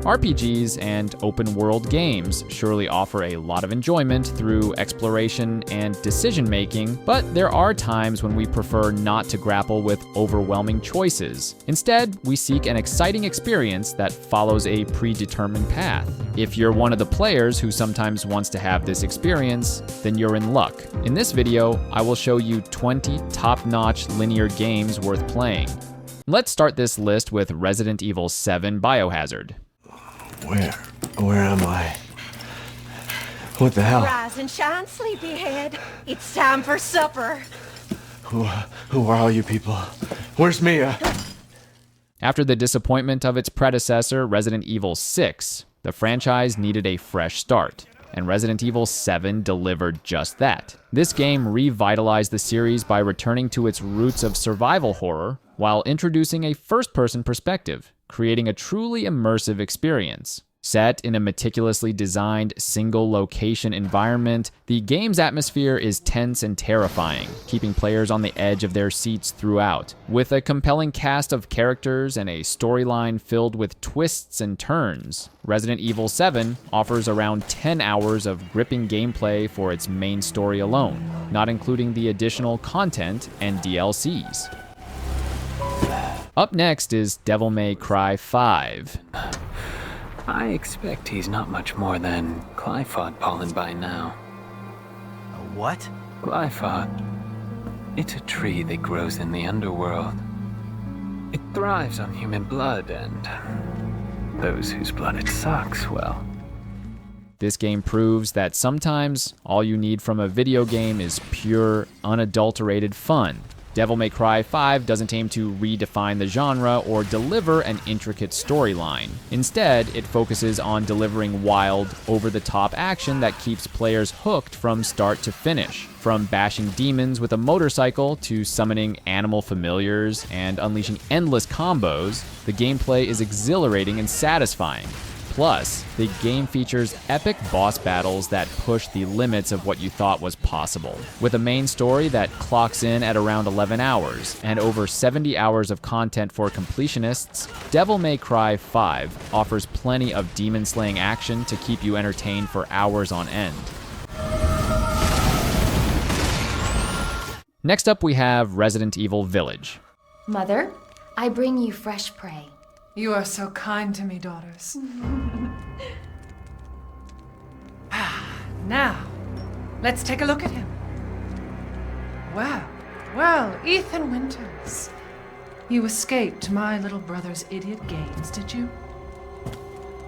RPGs and open-world games surely offer a lot of enjoyment through exploration and decision-making, but there are times when we prefer not to grapple with overwhelming choices. Instead, we seek an exciting experience that follows a predetermined path. If you're one of the players who sometimes wants to have this experience, then you're in luck. In this video, I will show you 20 top-notch linear games worth playing. Let's start this list with Resident Evil 7 Biohazard. Where am I? What the hell? Rise and shine, sleepyhead. It's time for supper. Who are all you people? Where's Mia? After the disappointment of its predecessor, Resident Evil 6, the franchise needed a fresh start, and Resident Evil 7 delivered just that. This game revitalized the series by returning to its roots of survival horror while introducing a first-person perspective, creating a truly immersive experience. Set in a meticulously designed single-location environment, the game's atmosphere is tense and terrifying, keeping players on the edge of their seats throughout. With a compelling cast of characters and a storyline filled with twists and turns, Resident Evil 7 offers around 10 hours of gripping gameplay for its main story alone, not including the additional content and DLCs. Up next is Devil May Cry 5. I expect he's not much more than glyphosate pollen by now. A what? Glyphosate. It's a tree that grows in the underworld. It thrives on human blood, and those whose blood it sucks, well. This game proves that sometimes all you need from a video game is pure, unadulterated fun. Devil May Cry 5 doesn't aim to redefine the genre or deliver an intricate storyline. Instead, it focuses on delivering wild, over-the-top action that keeps players hooked from start to finish. From bashing demons with a motorcycle to summoning animal familiars and unleashing endless combos, the gameplay is exhilarating and satisfying. Plus, the game features epic boss battles that push the limits of what you thought was possible. With a main story that clocks in at around 11 hours, and over 70 hours of content for completionists, Devil May Cry 5 offers plenty of demon-slaying action to keep you entertained for hours on end. Next up we have Resident Evil Village. Mother, I bring you fresh prey. You are so kind to me, daughters. Now, let's take a look at him. Well, Ethan Winters. You escaped my little brother's idiot games, did you?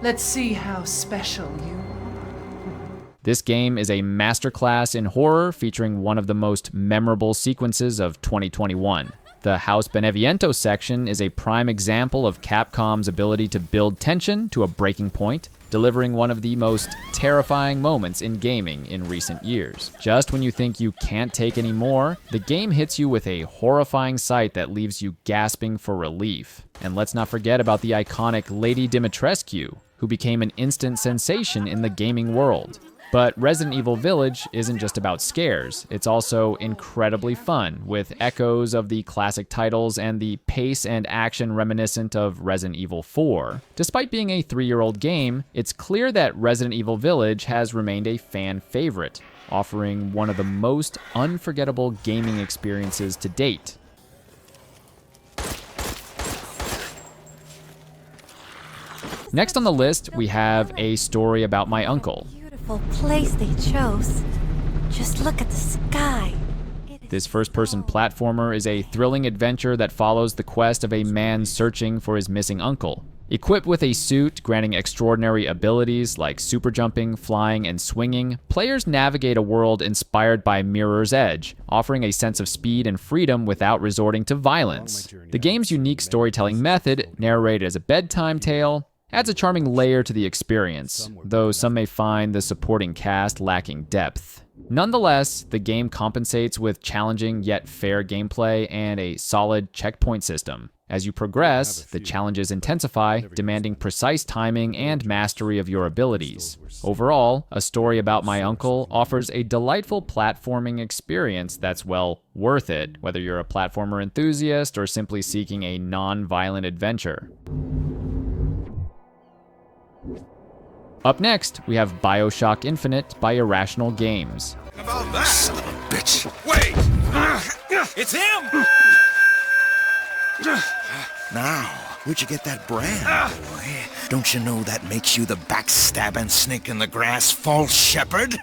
Let's see how special you are. This game is a masterclass in horror featuring one of the most memorable sequences of 2021. The House Beneviento section is a prime example of Capcom's ability to build tension to a breaking point, delivering one of the most terrifying moments in gaming in recent years. Just when you think you can't take any more, the game hits you with a horrifying sight that leaves you gasping for relief. And let's not forget about the iconic Lady Dimitrescu, who became an instant sensation in the gaming world. But Resident Evil Village isn't just about scares, it's also incredibly fun, with echoes of the classic titles and the pace and action reminiscent of Resident Evil 4. Despite being a 3-year-old game, it's clear that Resident Evil Village has remained a fan favorite, offering one of the most unforgettable gaming experiences to date. Next on the list, we have A Story About My Uncle. Place they chose. Just look at the sky. This first-person platformer is a thrilling adventure that follows the quest of a man searching for his missing uncle. Equipped with a suit granting extraordinary abilities like super jumping, flying, and swinging, players navigate a world inspired by Mirror's Edge, offering a sense of speed and freedom without resorting to violence. The game's unique storytelling method, narrated as a bedtime tale, adds a charming layer to the experience, though some may find the supporting cast lacking depth. Nonetheless, the game compensates with challenging yet fair gameplay and a solid checkpoint system. As you progress, the challenges intensify, demanding precise timing and mastery of your abilities. Overall, A Story About My Uncle offers a delightful platforming experience that's, well, worth it, whether you're a platformer enthusiast or simply seeking a non-violent adventure. Up next, we have BioShock Infinite by Irrational Games. Son of a bitch. Wait! It's him! Now, where'd you get that brand, boy? Don't you know that makes you the backstabbing snake in the grass false shepherd?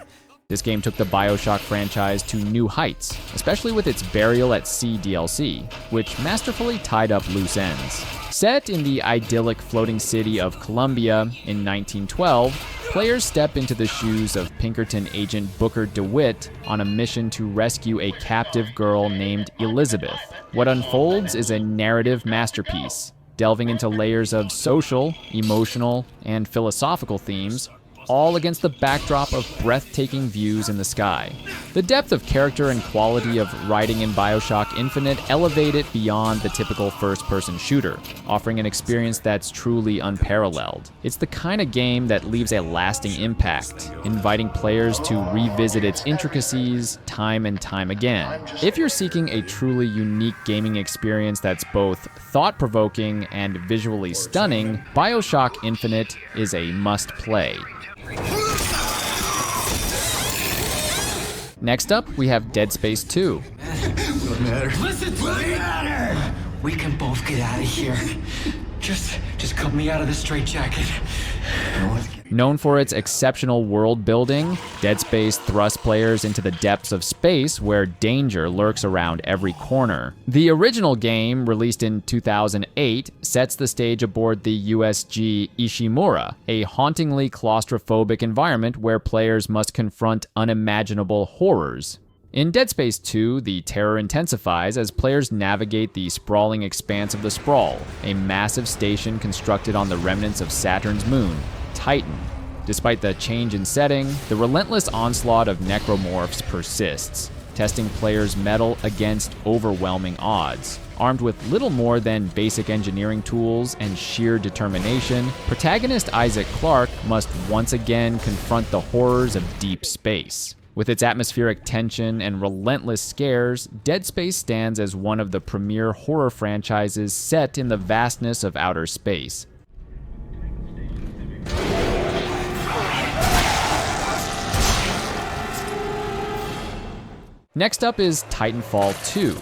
This game took the BioShock franchise to new heights, especially with its Burial at Sea DLC, which masterfully tied up loose ends. Set in the idyllic floating city of Columbia in 1912, players step into the shoes of Pinkerton agent Booker DeWitt on a mission to rescue a captive girl named Elizabeth. What unfolds is a narrative masterpiece, delving into layers of social, emotional, and philosophical themes, all against the backdrop of breathtaking views in the sky. The depth of character and quality of writing in BioShock Infinite elevate it beyond the typical first-person shooter, offering an experience that's truly unparalleled. It's the kind of game that leaves a lasting impact, inviting players to revisit its intricacies time and time again. If you're seeking a truly unique gaming experience that's both thought-provoking and visually stunning, BioShock Infinite is a must-play. Next up, we have Dead Space 2. Listen to me! We can both get out of here. Just cut me out of the straitjacket. Known for its exceptional world building, Dead Space thrusts players into the depths of space where danger lurks around every corner. The original game, released in 2008, sets the stage aboard the USG Ishimura, a hauntingly claustrophobic environment where players must confront unimaginable horrors. In Dead Space 2, the terror intensifies as players navigate the sprawling expanse of the Sprawl, a massive station constructed on the remnants of Saturn's moon, Titan. Despite the change in setting, the relentless onslaught of necromorphs persists, testing players' mettle against overwhelming odds. Armed with little more than basic engineering tools and sheer determination, protagonist Isaac Clarke must once again confront the horrors of deep space. With its atmospheric tension and relentless scares, Dead Space stands as one of the premier horror franchises set in the vastness of outer space. Next up is Titanfall 2.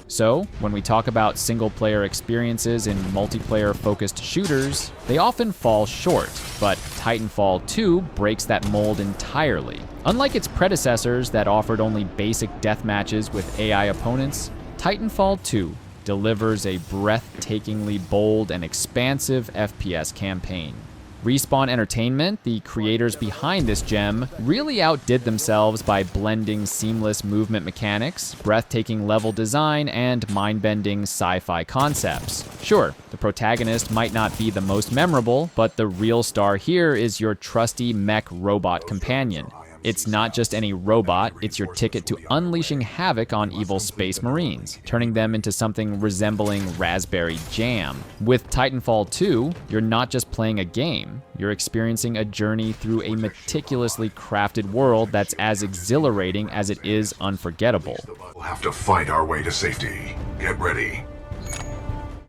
So, when we talk about single-player experiences in multiplayer-focused shooters, they often fall short, but Titanfall 2 breaks that mold entirely. Unlike its predecessors that offered only basic deathmatches with AI opponents, Titanfall 2 delivers a breathtakingly bold and expansive FPS campaign. Respawn Entertainment, the creators behind this gem, really outdid themselves by blending seamless movement mechanics, breathtaking level design, and mind-bending sci-fi concepts. Sure, the protagonist might not be the most memorable, but the real star here is your trusty mech robot companion. It's not just any robot, it's your ticket to unleashing havoc on evil space marines, turning them into something resembling raspberry jam. With Titanfall 2, you're not just playing a game, you're experiencing a journey through a meticulously crafted world that's as exhilarating as it is unforgettable. We'll have to fight our way to safety. Get ready.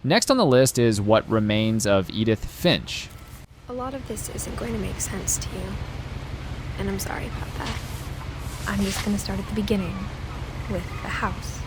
Next on the list is what remains of Edith Finch. A lot of this isn't going to make sense to you. And I'm sorry about that. I'm just gonna start at the beginning, with the house.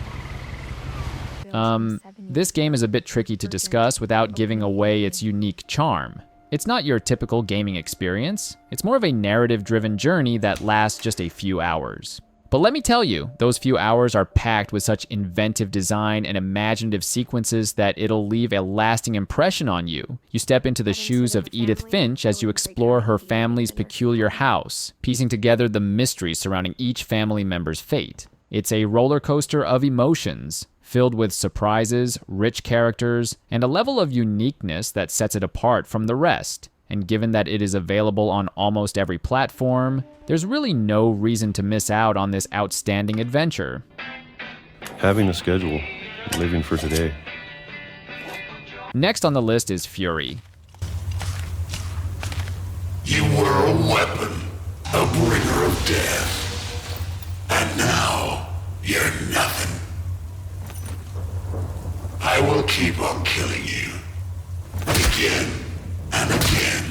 This game is a bit tricky to discuss without giving away its unique charm. It's not your typical gaming experience. It's more of a narrative-driven journey that lasts just a few hours. But let me tell you, those few hours are packed with such inventive design and imaginative sequences that it'll leave a lasting impression on you. You step into the shoes of Edith Finch as you explore her family's peculiar house, piecing together the mystery surrounding each family member's fate. It's a roller coaster of emotions, filled with surprises, rich characters, and a level of uniqueness that sets it apart from the rest. And given that it is available on almost every platform, there's really no reason to miss out on this outstanding adventure. Having a schedule, living for today. Next on the list is Furi. You were a weapon, a bringer of death. And now, keep on killing you. Again and again.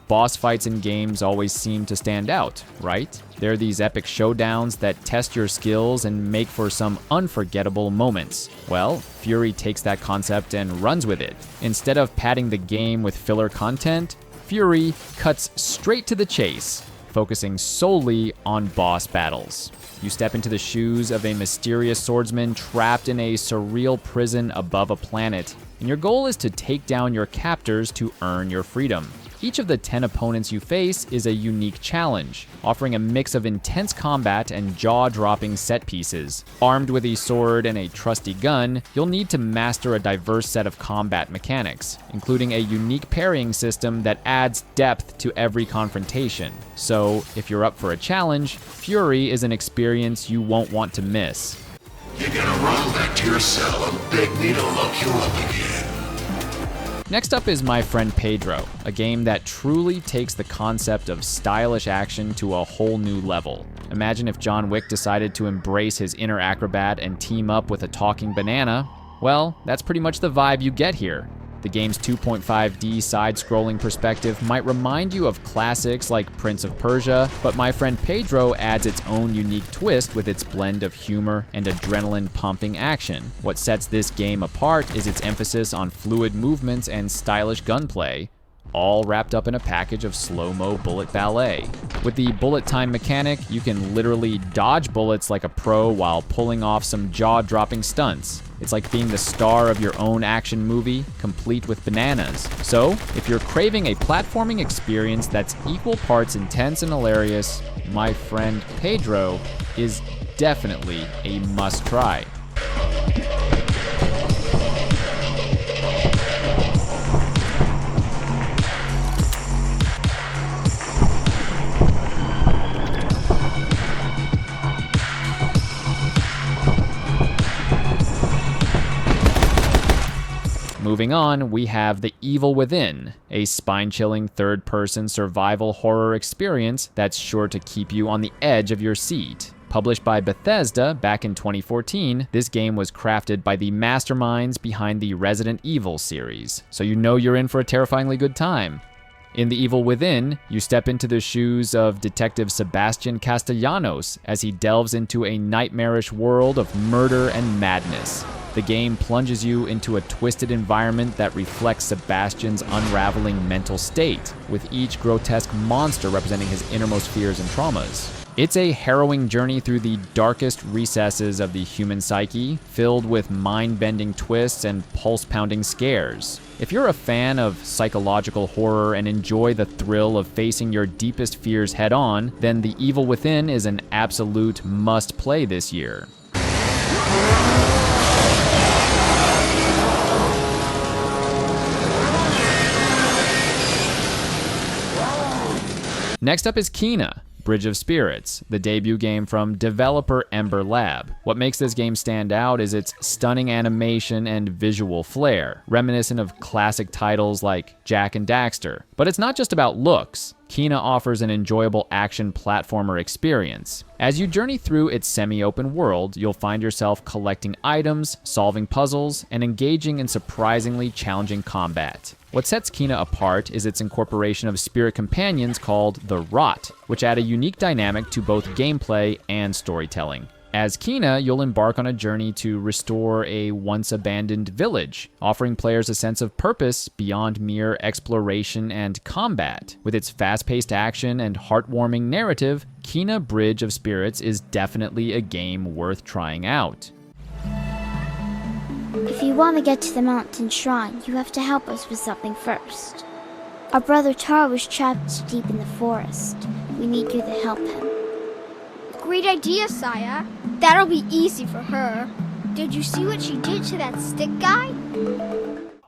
Boss fights in games always seem to stand out, right? They're these epic showdowns that test your skills and make for some unforgettable moments. Well, Furi takes that concept and runs with it. Instead of padding the game with filler content, Furi cuts straight to the chase, focusing solely on boss battles. You step into the shoes of a mysterious swordsman trapped in a surreal prison above a planet, and your goal is to take down your captors to earn your freedom. Each of the 10 opponents you face is a unique challenge, offering a mix of intense combat and jaw-dropping set pieces. Armed with a sword and a trusty gun, you'll need to master a diverse set of combat mechanics, including a unique parrying system that adds depth to every confrontation. So, if you're up for a challenge, Furi is an experience you won't want to miss. You're gonna run back to your cell and beg me to lock you up again. Next up is My Friend Pedro, a game that truly takes the concept of stylish action to a whole new level. Imagine if John Wick decided to embrace his inner acrobat and team up with a talking banana. Well, that's pretty much the vibe you get here. The game's 2.5D side-scrolling perspective might remind you of classics like Prince of Persia, but My Friend Pedro adds its own unique twist with its blend of humor and adrenaline-pumping action. What sets this game apart is its emphasis on fluid movements and stylish gunplay, all wrapped up in a package of slow-mo bullet ballet. With the bullet time mechanic, you can literally dodge bullets like a pro while pulling off some jaw-dropping stunts. It's like being the star of your own action movie, complete with bananas. So, if you're craving a platforming experience that's equal parts intense and hilarious, My Friend Pedro is definitely a must-try. Moving on, we have The Evil Within, a spine-chilling third-person survival horror experience that's sure to keep you on the edge of your seat. Published by Bethesda back in 2014, this game was crafted by the masterminds behind the Resident Evil series, so you know you're in for a terrifyingly good time. In The Evil Within, you step into the shoes of Detective Sebastian Castellanos as he delves into a nightmarish world of murder and madness. The game plunges you into a twisted environment that reflects Sebastian's unraveling mental state, with each grotesque monster representing his innermost fears and traumas. It's a harrowing journey through the darkest recesses of the human psyche, filled with mind-bending twists and pulse-pounding scares. If you're a fan of psychological horror and enjoy the thrill of facing your deepest fears head-on, then The Evil Within is an absolute must-play this year. Next up is Kena, Bridge of Spirits, the debut game from developer Ember Lab. What makes this game stand out is its stunning animation and visual flair, reminiscent of classic titles like Jak and Daxter. But it's not just about looks. Kena offers an enjoyable action platformer experience. As you journey through its semi-open world, you'll find yourself collecting items, solving puzzles, and engaging in surprisingly challenging combat. What sets Kena apart is its incorporation of spirit companions called the Rot, which add a unique dynamic to both gameplay and storytelling. As Kena, you'll embark on a journey to restore a once-abandoned village, offering players a sense of purpose beyond mere exploration and combat. With its fast-paced action and heartwarming narrative, Kena Bridge of Spirits is definitely a game worth trying out. If you want to get to the mountain shrine, you have to help us with something first. Our brother Tara was trapped deep in the forest. We need you to help him. Great idea, Saya. That'll be easy for her. Did you see what she did to that stick guy?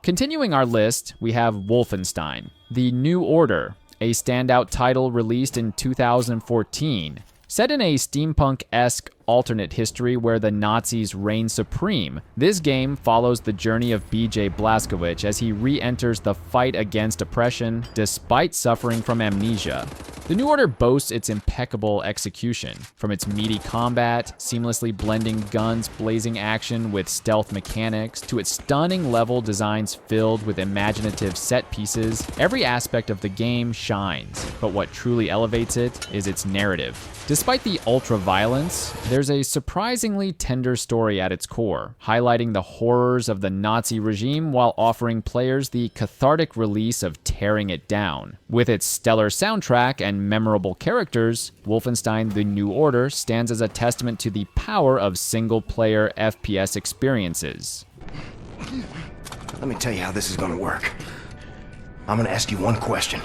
Continuing our list, we have Wolfenstein, The New Order, a standout title released in 2014. Set in a steampunk-esque alternate history where the Nazis reign supreme. This game follows the journey of BJ Blazkowicz as he re-enters the fight against oppression despite suffering from amnesia. The New Order boasts its impeccable execution, from its meaty combat, seamlessly blending guns blazing action with stealth mechanics, to its stunning level designs filled with imaginative set pieces. Every aspect of the game shines, but what truly elevates it is its narrative. Despite the ultra-violence, there's a surprisingly tender story at its core, highlighting the horrors of the Nazi regime while offering players the cathartic release of tearing it down. With its stellar soundtrack and memorable characters, Wolfenstein: The New Order stands as a testament to the power of single-player FPS experiences. Let me tell you how this is gonna work. I'm gonna ask you one question.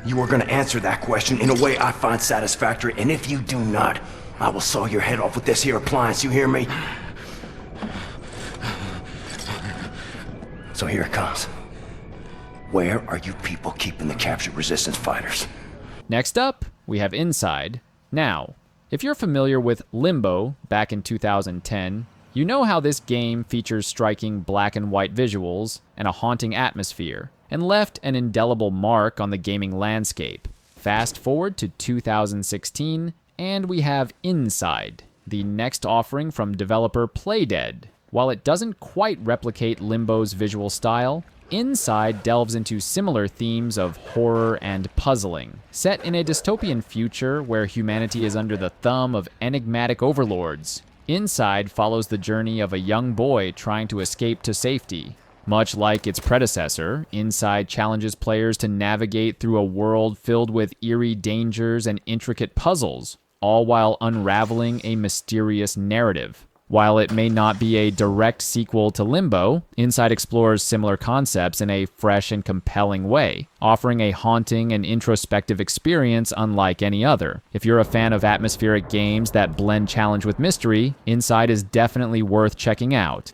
You are gonna answer that question in a way I find satisfactory, and if you do not, I will saw your head off with this here appliance, you hear me? So here it comes. Where are you people keeping the captured resistance fighters? Next up, we have Inside. Now, if you're familiar with Limbo back in 2010, you know how this game features striking black and white visuals and a haunting atmosphere, and left an indelible mark on the gaming landscape. Fast forward to 2016, and we have Inside, the next offering from developer Playdead. While it doesn't quite replicate Limbo's visual style, Inside delves into similar themes of horror and puzzling. Set in a dystopian future where humanity is under the thumb of enigmatic overlords, Inside follows the journey of a young boy trying to escape to safety. Much like its predecessor, Inside challenges players to navigate through a world filled with eerie dangers and intricate puzzles, all while unraveling a mysterious narrative. While it may not be a direct sequel to Limbo, Inside explores similar concepts in a fresh and compelling way, offering a haunting and introspective experience unlike any other. If you're a fan of atmospheric games that blend challenge with mystery, Inside is definitely worth checking out.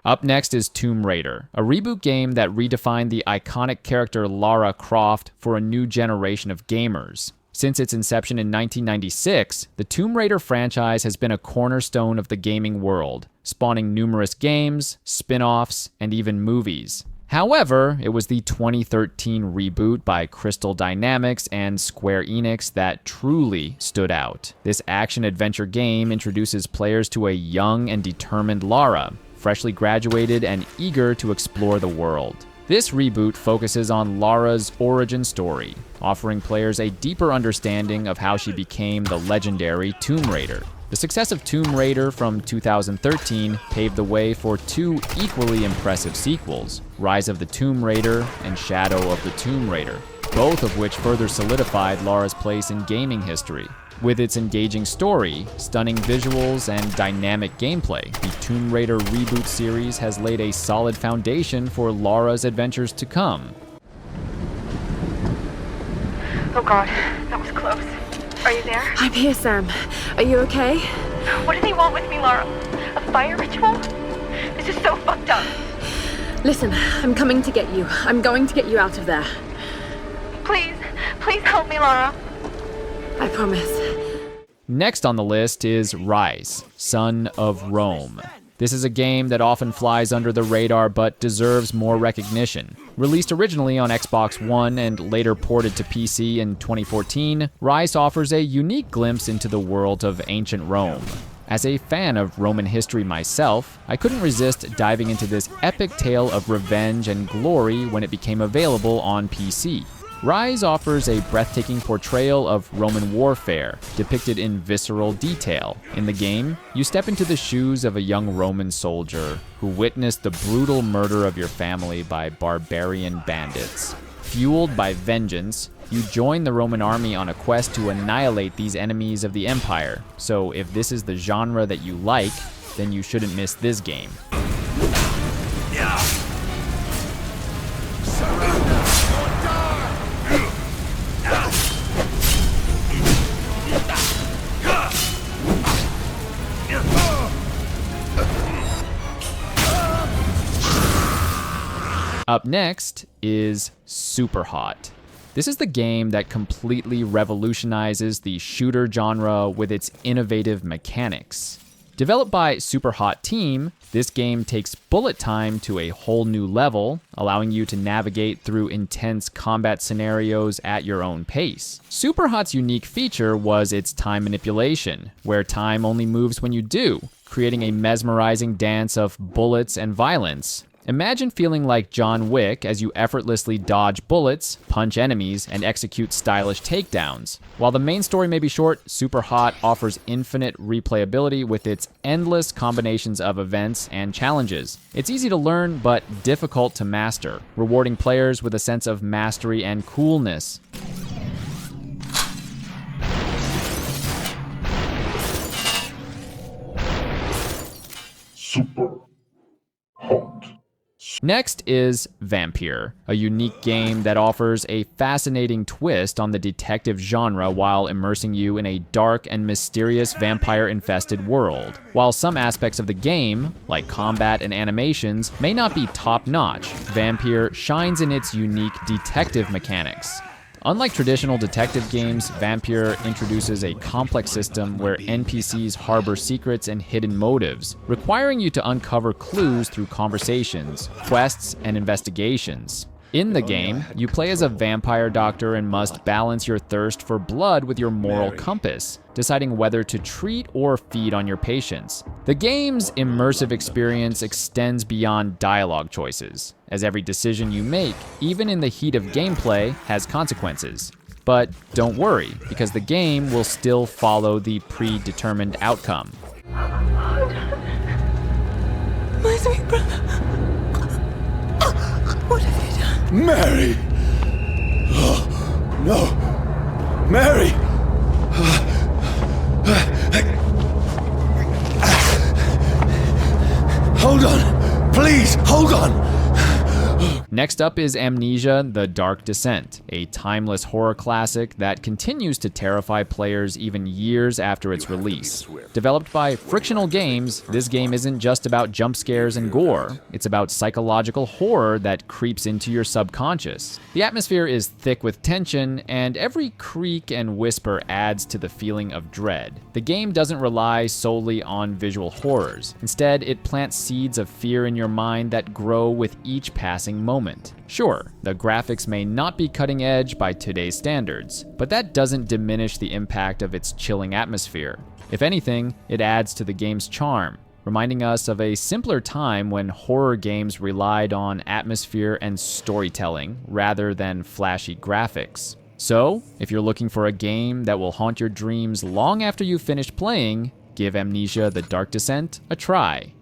Up next is Tomb Raider, a reboot game that redefined the iconic character Lara Croft for a new generation of gamers. Since its inception in 1996, the Tomb Raider franchise has been a cornerstone of the gaming world, spawning numerous games, spin-offs, and even movies. However, it was the 2013 reboot by Crystal Dynamics and Square Enix that truly stood out. This action-adventure game introduces players to a young and determined Lara, freshly graduated and eager to explore the world. This reboot focuses on Lara's origin story, offering players a deeper understanding of how she became the legendary Tomb Raider. The success of Tomb Raider from 2013 paved the way for two equally impressive sequels, Rise of the Tomb Raider and Shadow of the Tomb Raider, both of which further solidified Lara's place in gaming history. With its engaging story, stunning visuals, and dynamic gameplay, the Tomb Raider reboot series has laid a solid foundation for Lara's adventures to come. Oh god, that was close. Are you there? I'm here, Sam. Are you okay? What do they want with me, Lara? A fire ritual? This is so fucked up. Listen, I'm coming to get you. I'm going to get you out of there. Please, please help me, Lara. I promise. Next on the list is Ryse, Son of Rome. This is a game that often flies under the radar but deserves more recognition. Released originally on Xbox One and later ported to PC in 2014, Ryse offers a unique glimpse into the world of ancient Rome. As a fan of Roman history myself, I couldn't resist diving into this epic tale of revenge and glory when it became available on PC. Ryse offers a breathtaking portrayal of Roman warfare, depicted in visceral detail. In the game, you step into the shoes of a young Roman soldier who witnessed the brutal murder of your family by barbarian bandits. Fueled by vengeance, you join the Roman army on a quest to annihilate these enemies of the empire. So if this is the genre that you like, then you shouldn't miss this game. Up Up next is Superhot. This is the game that completely revolutionizes the shooter genre with its innovative mechanics. Developed by Superhot team, this game takes bullet time to a whole new level, allowing you to navigate through intense combat scenarios at your own pace. Superhot's unique feature was its time manipulation, where time only moves when you do, creating a mesmerizing dance of bullets and violence. Imagine feeling like John Wick as you effortlessly dodge bullets, punch enemies, and execute stylish takedowns. While the main story may be short, Superhot offers infinite replayability with its endless combinations of events and challenges. It's easy to learn, but difficult to master, rewarding players with a sense of mastery and coolness. Superhot. Next is Vampyr, a unique game that offers a fascinating twist on the detective genre while immersing you in a dark and mysterious vampire-infested world. While some aspects of the game, like combat and animations, may not be top-notch, Vampyr shines in its unique detective mechanics. Unlike traditional detective games, Vampyr introduces a complex system where NPCs harbor secrets and hidden motives, requiring you to uncover clues through conversations, quests, and investigations. In the game, you play as a vampire doctor and must balance your thirst for blood with your moral compass, deciding whether to treat or feed on your patients. The game's immersive experience extends beyond dialogue choices, as every decision you make, even in the heat of gameplay, has consequences. But don't worry, because the game will still follow the predetermined outcome. My sweet brother. What have you done? Mary! Oh, no! Mary! Hold on! Please, hold on! Next up is Amnesia: The Dark Descent, a timeless horror classic that continues to terrify players even years after its release. Developed by Frictional Games, this game isn't just about jump scares and gore, it's about psychological horror that creeps into your subconscious. The atmosphere is thick with tension, and every creak and whisper adds to the feeling of dread. The game doesn't rely solely on visual horrors. Instead, it plants seeds of fear in your mind that grow with each passing moment. Sure, the graphics may not be cutting edge by today's standards, but that doesn't diminish the impact of its chilling atmosphere. If anything, it adds to the game's charm, reminding us of a simpler time when horror games relied on atmosphere and storytelling rather than flashy graphics. So, if you're looking for a game that will haunt your dreams long after you've finished playing, give Amnesia: The Dark Descent a try.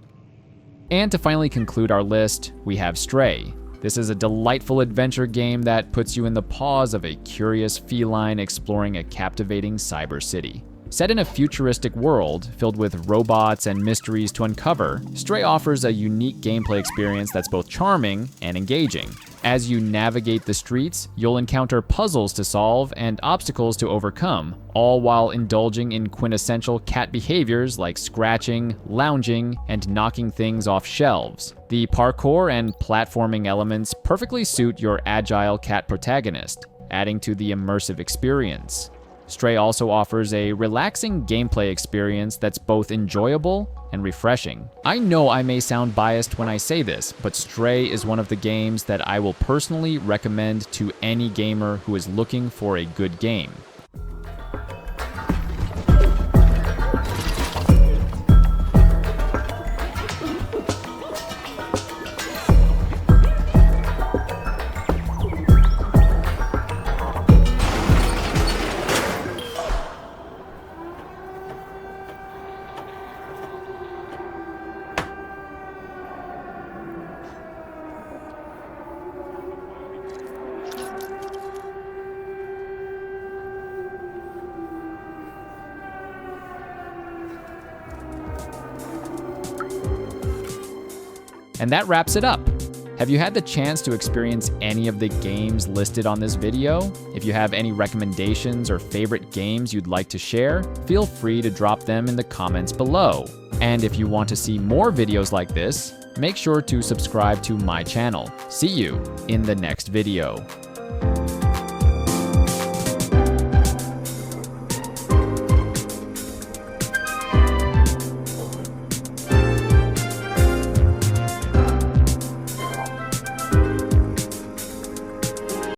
And to finally conclude our list, we have Stray. This is a delightful adventure game that puts you in the paws of a curious feline exploring a captivating cyber city. Set in a futuristic world filled with robots and mysteries to uncover, Stray offers a unique gameplay experience that's both charming and engaging. As you navigate the streets, you'll encounter puzzles to solve and obstacles to overcome, all while indulging in quintessential cat behaviors like scratching, lounging, and knocking things off shelves. The parkour and platforming elements perfectly suit your agile cat protagonist, adding to the immersive experience. Stray also offers a relaxing gameplay experience that's both enjoyable and refreshing. I know I may sound biased when I say this, but Stray is one of the games that I will personally recommend to any gamer who is looking for a good game. And that wraps it up. Have you had the chance to experience any of the games listed on this video? If you have any recommendations or favorite games you'd like to share, feel free to drop them in the comments below. And if you want to see more videos like this, make sure to subscribe to my channel. See you in the next video.